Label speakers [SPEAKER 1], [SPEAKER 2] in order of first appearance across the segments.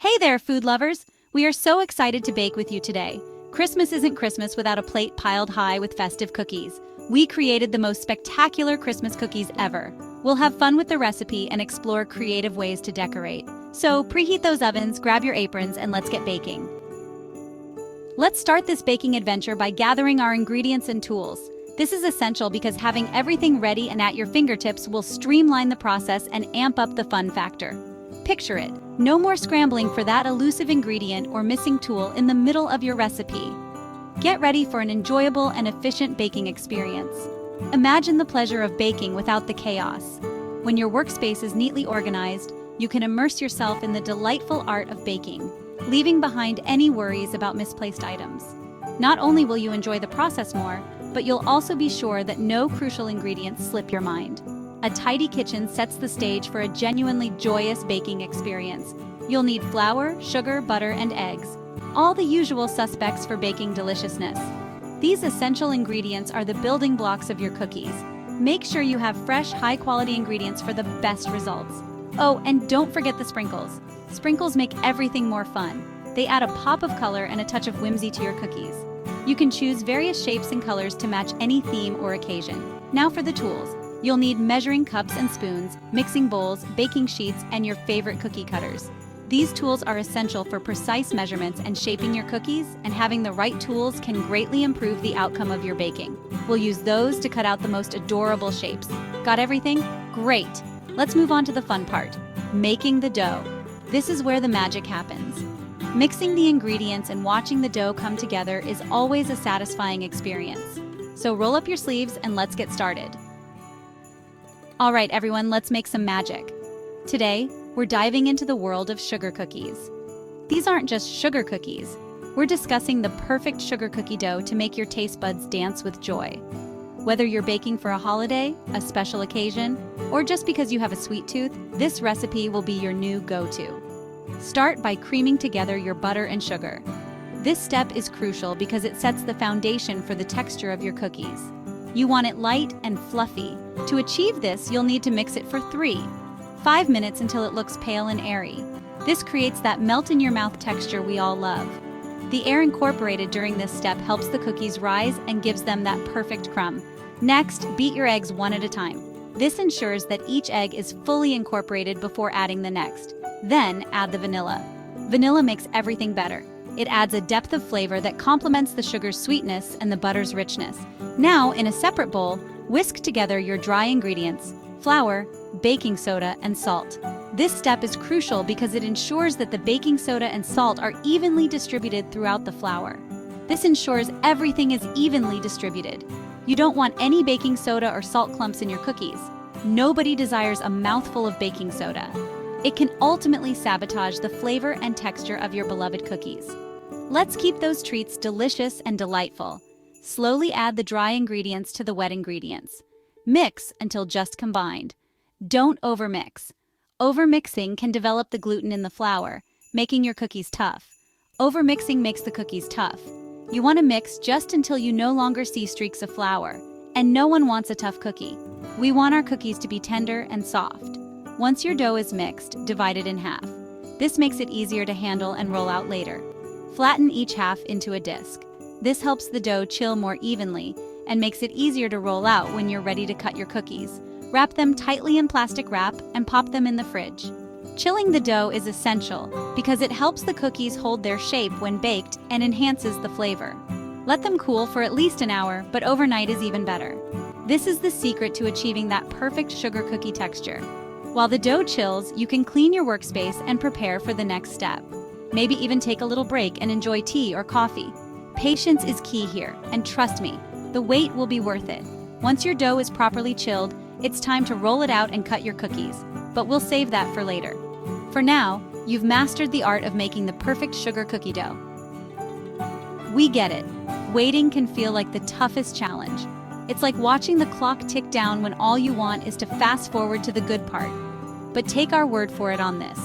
[SPEAKER 1] Hey there, food lovers! We are so excited to bake with you today. Christmas isn't Christmas without a plate piled high with festive cookies. We created the most spectacular Christmas cookies ever. We'll have fun with the recipe and explore creative ways to decorate. So preheat those ovens, grab your aprons, and let's get baking. Let's start this baking adventure by gathering our ingredients and tools. This is essential because having everything ready and at your fingertips will streamline the process and amp up the fun factor. Picture it, no more scrambling for that elusive ingredient or missing tool in the middle of your recipe. Get ready for an enjoyable and efficient baking experience. Imagine the pleasure of baking without the chaos. When your workspace is neatly organized, you can immerse yourself in the delightful art of baking, leaving behind any worries about misplaced items. Not only will you enjoy the process more, but you'll also be sure that no crucial ingredients slip your mind. A tidy kitchen sets the stage for a genuinely joyous baking experience. You'll need flour, sugar, butter, and eggs, all the usual suspects for baking deliciousness. These essential ingredients are the building blocks of your cookies. Make sure you have fresh, high-quality ingredients for the best results. Oh, and don't forget the sprinkles. Sprinkles make everything more fun. They add a pop of color and a touch of whimsy to your cookies. You can choose various shapes and colors to match any theme or occasion. Now for the tools. You'll need measuring cups and spoons, mixing bowls, baking sheets, and your favorite cookie cutters. These tools are essential for precise measurements and shaping your cookies, and having the right tools can greatly improve the outcome of your baking. We'll use those to cut out the most adorable shapes. Got everything? Great! Let's move on to the fun part, making the dough. This is where the magic happens. Mixing the ingredients and watching the dough come together is always a satisfying experience. So roll up your sleeves and let's get started. All right, everyone, let's make some magic. Today, we're diving into the world of sugar cookies. These aren't just sugar cookies. We're discussing the perfect sugar cookie dough to make your taste buds dance with joy. Whether you're baking for a holiday, a special occasion, or just because you have a sweet tooth, this recipe will be your new go-to. Start by creaming together your butter and sugar. This step is crucial because it sets the foundation for the texture of your cookies. You want it light and fluffy. To achieve this, you'll need to mix it for 5 minutes until it looks pale and airy. This creates that melt-in-your-mouth texture we all love. The air incorporated during this step helps the cookies rise and gives them that perfect crumb. Next, beat your eggs one at a time. This ensures that each egg is fully incorporated before adding the next. Then, add the vanilla. Vanilla makes everything better. It adds a depth of flavor that complements the sugar's sweetness and the butter's richness. Now, in a separate bowl, whisk together your dry ingredients, flour, baking soda, and salt. This step is crucial because it ensures that the baking soda and salt are evenly distributed throughout the flour. This ensures everything is evenly distributed. You don't want any baking soda or salt clumps in your cookies. Nobody desires a mouthful of baking soda. It can ultimately sabotage the flavor and texture of your beloved cookies. Let's keep those treats delicious and delightful. Slowly add the dry ingredients to the wet ingredients. Mix until just combined. Don't overmix. Overmixing can develop the gluten in the flour, making your cookies tough. Overmixing makes the cookies tough. You want to mix just until you no longer see streaks of flour. And no one wants a tough cookie. We want our cookies to be tender and soft. Once your dough is mixed, divide it in half. This makes it easier to handle and roll out later. Flatten each half into a disc. This helps the dough chill more evenly and makes it easier to roll out when you're ready to cut your cookies. Wrap them tightly in plastic wrap and pop them in the fridge. Chilling the dough is essential because it helps the cookies hold their shape when baked and enhances the flavor. Let them cool for at least an hour, but overnight is even better. This is the secret to achieving that perfect sugar cookie texture. While the dough chills, you can clean your workspace and prepare for the next step. Maybe even take a little break and enjoy tea or coffee. Patience is key here, and trust me, the wait will be worth it. Once your dough is properly chilled, it's time to roll it out and cut your cookies, but we'll save that for later. For now, you've mastered the art of making the perfect sugar cookie dough. We get it. Waiting can feel like the toughest challenge. It's like watching the clock tick down when all you want is to fast forward to the good part. But take our word for it on this.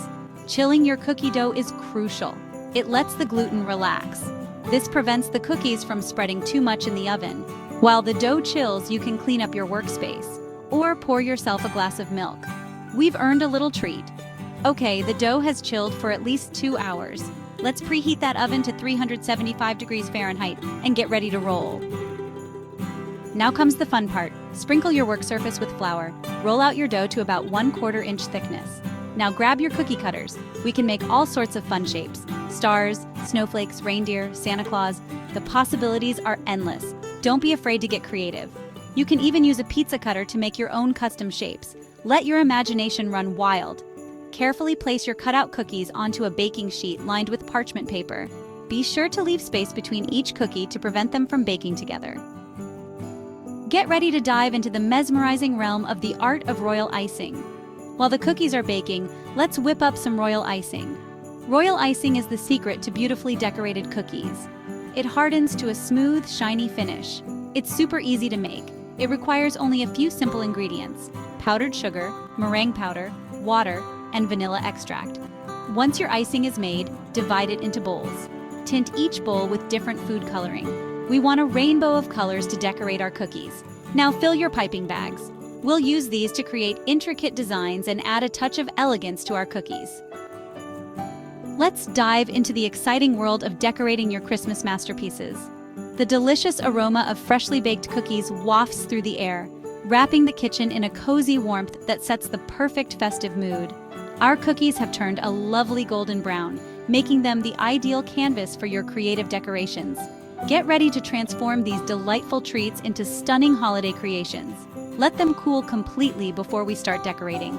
[SPEAKER 1] Chilling your cookie dough is crucial. It lets the gluten relax. This prevents the cookies from spreading too much in the oven. While the dough chills, you can clean up your workspace or pour yourself a glass of milk. We've earned a little treat. Okay, the dough has chilled for at least 2 hours. Let's preheat that oven to 375 degrees Fahrenheit and get ready to roll. Now comes the fun part. Sprinkle your work surface with flour. Roll out your dough to about 1/4 inch thickness. Now grab your cookie cutters. We can make all sorts of fun shapes. Stars, snowflakes, reindeer, Santa Claus. The possibilities are endless. Don't be afraid to get creative. You can even use a pizza cutter to make your own custom shapes. Let your imagination run wild. Carefully place your cutout cookies onto a baking sheet lined with parchment paper. Be sure to leave space between each cookie to prevent them from baking together. Get ready to dive into the mesmerizing realm of the art of royal icing. While the cookies are baking, let's whip up some royal icing. Royal icing is the secret to beautifully decorated cookies. It hardens to a smooth, shiny finish. It's super easy to make. It requires only a few simple ingredients: powdered sugar, meringue powder, water, and vanilla extract. Once your icing is made, divide it into bowls. Tint each bowl with different food coloring. We want a rainbow of colors to decorate our cookies. Now fill your piping bags. We'll use these to create intricate designs and add a touch of elegance to our cookies. Let's dive into the exciting world of decorating your Christmas masterpieces. The delicious aroma of freshly baked cookies wafts through the air, wrapping the kitchen in a cozy warmth that sets the perfect festive mood. Our cookies have turned a lovely golden brown, making them the ideal canvas for your creative decorations. Get ready to transform these delightful treats into stunning holiday creations. Let them cool completely before we start decorating.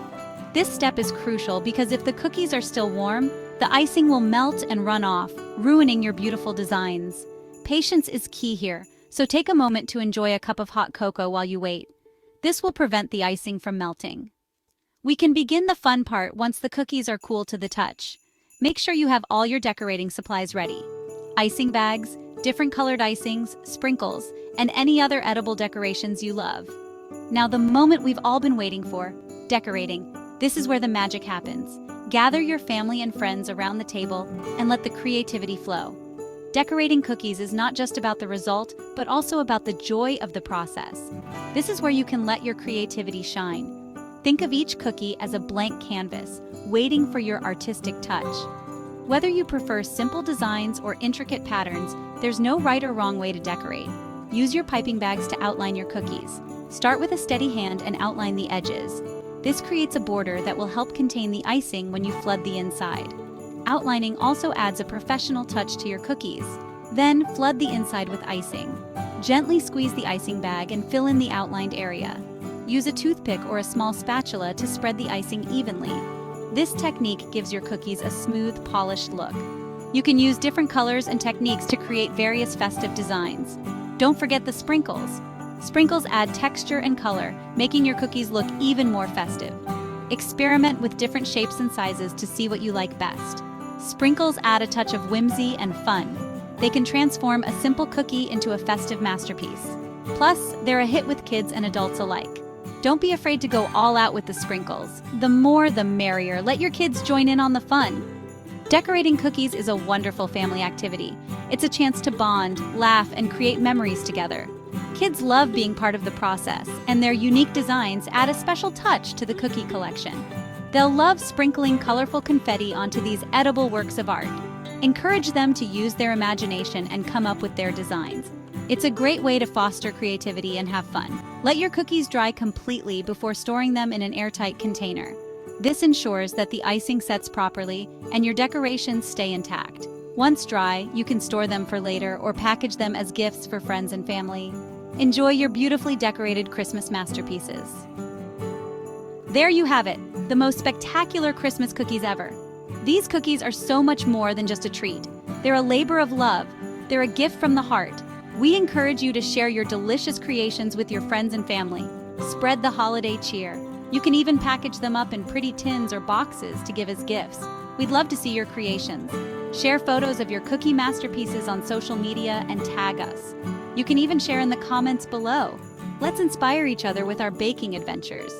[SPEAKER 1] This step is crucial because if the cookies are still warm, the icing will melt and run off, ruining your beautiful designs. Patience is key here, so take a moment to enjoy a cup of hot cocoa while you wait. This will prevent the icing from melting. We can begin the fun part once the cookies are cool to the touch. Make sure you have all your decorating supplies ready: icing bags, different colored icings, sprinkles, and any other edible decorations you love. Now the moment we've all been waiting for, decorating. This is where the magic happens. Gather your family and friends around the table and let the creativity flow. Decorating cookies is not just about the result, but also about the joy of the process. This is where you can let your creativity shine. Think of each cookie as a blank canvas, waiting for your artistic touch. Whether you prefer simple designs or intricate patterns, there's no right or wrong way to decorate. Use your piping bags to outline your cookies. Start with a steady hand and outline the edges. This creates a border that will help contain the icing when you flood the inside. Outlining also adds a professional touch to your cookies. Then flood the inside with icing. Gently squeeze the icing bag and fill in the outlined area. Use a toothpick or a small spatula to spread the icing evenly. This technique gives your cookies a smooth, polished look. You can use different colors and techniques to create various festive designs. Don't forget the sprinkles. Sprinkles add texture and color, making your cookies look even more festive. Experiment with different shapes and sizes to see what you like best. Sprinkles add a touch of whimsy and fun. They can transform a simple cookie into a festive masterpiece. Plus, they're a hit with kids and adults alike. Don't be afraid to go all out with the sprinkles. The more, the merrier. Let your kids join in on the fun. Decorating cookies is a wonderful family activity. It's a chance to bond, laugh, and create memories together. Kids love being part of the process, and their unique designs add a special touch to the cookie collection. They'll love sprinkling colorful confetti onto these edible works of art. Encourage them to use their imagination and come up with their designs. It's a great way to foster creativity and have fun. Let your cookies dry completely before storing them in an airtight container. This ensures that the icing sets properly and your decorations stay intact. Once dry, you can store them for later or package them as gifts for friends and family. Enjoy your beautifully decorated Christmas masterpieces. There you have it, the most spectacular Christmas cookies ever. These cookies are so much more than just a treat. They're a labor of love. They're a gift from the heart. We encourage you to share your delicious creations with your friends and family. Spread the holiday cheer. You can even package them up in pretty tins or boxes to give as gifts. We'd love to see your creations. Share photos of your cookie masterpieces on social media and tag us. You can even share in the comments below. Let's inspire each other with our baking adventures.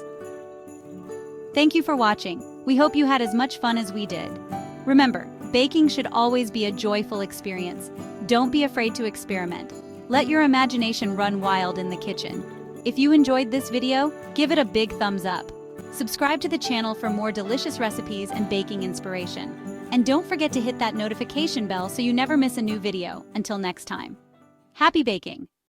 [SPEAKER 1] Thank you for watching. We hope you had as much fun as we did. Remember, baking should always be a joyful experience. Don't be afraid to experiment. Let your imagination run wild in the kitchen. If you enjoyed this video, give it a big thumbs up. Subscribe to the channel for more delicious recipes and baking inspiration. And don't forget to hit that notification bell so you never miss a new video. Until next time. Happy baking!